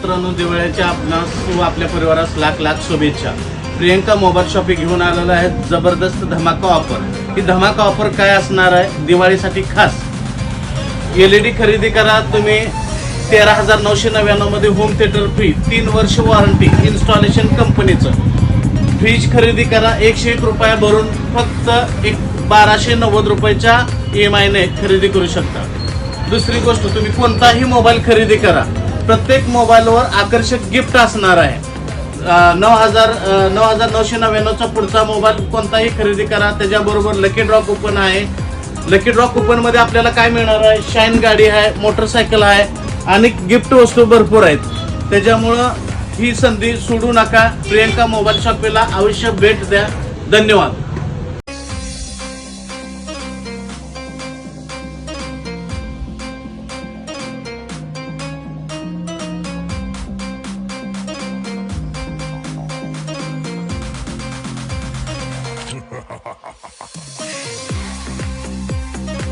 मित्रांनो, दिवाळीच्या आपणास व आपल्या परिवारास लाख लाख शुभेच्छा. प्रियंका मोबाईल शॉपी घेऊन आलेला आहे जबरदस्त धमाका ऑफर. ही धमाका ऑफर काय असणार आहे? दिवाळीसाठी खास LED खरेदी करा तुम्ही 13,999 मध्ये होम थिएटर फ्री, 3 वर्ष वॉरंटी, इन्स्टॉलेशन कंपनीचं. फ्रीज खरेदी करा 101 रुपया भरून फक्त 1290 रुपयाच्या EMI ने खरेदी करू शकता. दुसरी गोष्ट, तुम्ही कोणताही मोबाईल खरेदी करा, प्रत्येक मोबाईलवर आकर्षक गिफ्ट असणार आहे. 9,999चा पुढचा मोबाईल कोणताही खरेदी करा, त्याच्याबरोबर लकी ड्रॉ कुपन आहे. लकी ड्रॉ कुपन मध्ये आपल्याला काय मिळणार आहे? शाईन गाडी आहे, मोटरसायकल आहे आणि गिफ्ट वस्तू भरपूर आहेत. त्याच्यामुळं ही संधी सोडू नका. प्रियंका मोबाईल शॉपीला अवश्य भेट द्या. धन्यवाद.